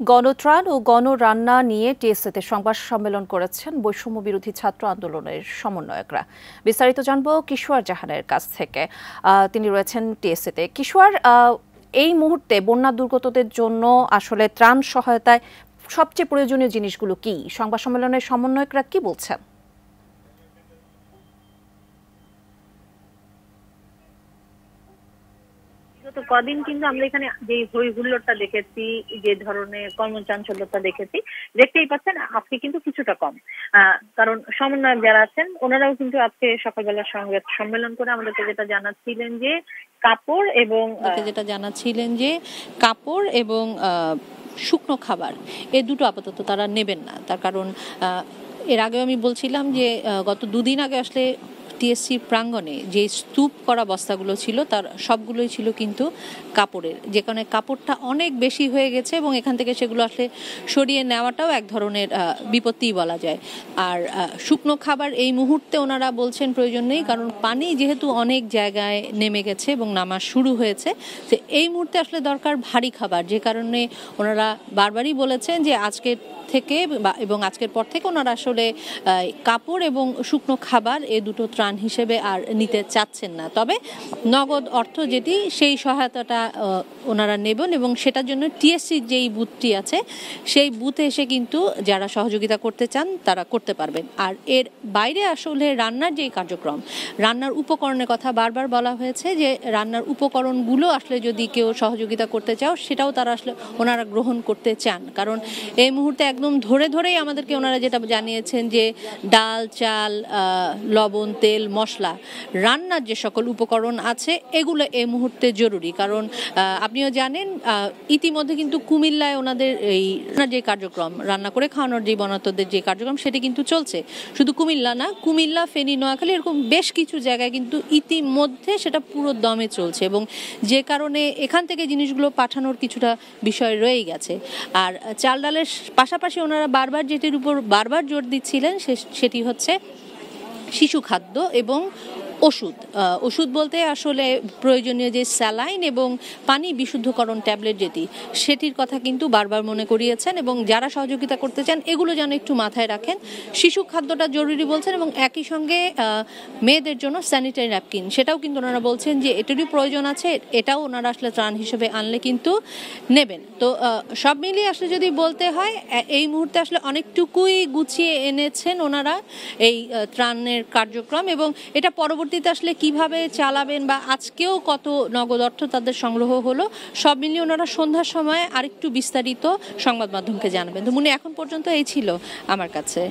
গণত্রাণ ও গণরান্না নিয়ে টিএসসিতে সংবাদ সম্মেলন করেছেন বৈষম্য বিরোধী ছাত্র আন্দোলনের সমন্বয়করা। বিস্তারিত জানব কিশোর জাহানের কাছ থেকে। তিনি রয়েছেন টিএসসিতে। কিশোর, এই মুহূর্তে বন্যা দুর্গতদের জন্য আসলে ত্রাণ সহায়তায় সবচেয়ে প্রয়োজনীয় জিনিসগুলো কি? সংবাদ সম্মেলনের সমন্বয়করা কি বলছেন? গত কদিন কিন্তু আমরা এখানে যে হই হুল্লোড়টা দেখেছি, যে ধরনের কর্মচাঞ্চল্যতা দেখেছি, দেখতেই পাচ্ছেন আজকে কিন্তু কিছুটা কম। কারণ সমন্বয়ক যারা আছেন ওনারাও কিন্তু আজকে সকালবেলা সংবাদ সম্মেলন করে আমাদেরকে যেটা জানাচ্ছিলেন যে কাপড় এবং শুকনো খাবার এই দুটো আপাতত তারা নেবেন না। তার কারণ এর আগেও আমি বলছিলাম যে গত দুদিন আগে আসলে টিএসসি প্রাঙ্গণে যে স্তূপ করা বস্তাগুলো ছিল তার সবগুলোই ছিল কিন্তু কাপড়ের, যেখানে কাপড়টা অনেক বেশি হয়ে গেছে এবং এখান থেকে সেগুলো আসলে সরিয়ে নেওয়াটাও এক ধরনের বিপত্তি বলা যায়। আর শুকনো খাবার এই মুহূর্তে ওনারা বলছেন প্রয়োজন নেই, কারণ পানি যেহেতু অনেক জায়গায় নেমে গেছে এবং নামা শুরু হয়েছে, যে এই মুহূর্তে আসলে দরকার ভারী খাবার। যে কারণে ওনারা বারবারই বলেছেন যে আজকের থেকে এবং আজকের পর থেকে ওনারা আসলে কাপড় এবং শুকনো খাবার এই দুটো ত্রাণ হিসেবে আর নিতে চাচ্ছেন না। তবে নগদ অর্থ যেটি সেই সহায়তাটা ওনারা নেবেন এবং সেটার জন্য টিএসসির যেই বুথটি আছে সেই বুথে এসে কিন্তু যারা সহযোগিতা করতে চান তারা করতে পারবেন। আর এর বাইরে আসলে রান্নার যেই কার্যক্রম, রান্নার উপকরণের কথা বারবার বলা হয়েছে যে রান্নার উপকরণগুলো আসলে যদি কেউ সহযোগিতা করতে চাও সেটাও তারা আসলে ওনারা গ্রহণ করতে চান। কারণ এই মুহূর্তে একদম ধরেই আমাদেরকে ওনারা যেটা জানিয়েছেন যে ডাল, চাল, লবণ, তেল, মশলা, রান্নার যে সকল উপকরণ আছে এগুলো এই মুহূর্তে জরুরি। কারণ আপনিও জানেন ইতিমধ্যে কিন্তু কুমিল্লায় ওনাদের এই যে কার্যক্রম, রান্না করে খাওয়ানোর যে বনাতদের যে কার্যক্রম সেটি কিন্তু চলছে। শুধু কুমিল্লা না, কুমিল্লা, ফেনী, নোয়াখালী এরকম বেশ কিছু জায়গায় কিন্তু ইতিমধ্যে সেটা পুরো দমে চলছে এবং যে কারণে এখান থেকে জিনিসগুলো পাঠানোর কিছুটা বিষয় রয়েই গেছে। আর চাল ডালের পাশাপাশি ওনারা বারবার যেটির উপর বারবার জোর দিচ্ছিলেন সেটি হচ্ছে শিশু খাদ্য এবং ওষুধ বলতে আসলে প্রয়োজনীয় যে স্যালাইন এবং পানি বিশুদ্ধকরণ ট্যাবলেট যেটি, সেটির কথা কিন্তু বারবার মনে করিয়েছেন এবং যারা সহযোগিতা করতে চান এগুলো যেন একটু মাথায় রাখেন। শিশু খাদ্যটা জরুরি বলছেন এবং একই সঙ্গে মেয়েদের জন্য স্যানিটারি ন্যাপকিন সেটাও কিন্তু ওনারা বলছেন যে এটারই প্রয়োজন আছে, এটাও ওনারা আসলে ত্রাণ হিসেবে আনলে কিন্তু নেবেন। তো সব মিলিয়ে আসলে যদি বলতে হয় এই মুহূর্তে আসলে অনেকটুকুই গুছিয়ে এনেছেন ওনারা এই ত্রাণের কার্যক্রম এবং এটা পরবর্তীতে আসলে কিভাবে চালাবেন বা আজকেও কত নগদ অর্থ তাদের সংগ্রহ হলো সব মিলিয়ে ওনারা সন্ধ্যার সময় আরেকটু বিস্তারিত সংবাদ মাধ্যমকে জানাবেন। তো মনে এখন পর্যন্ত এই ছিল আমার কাছে।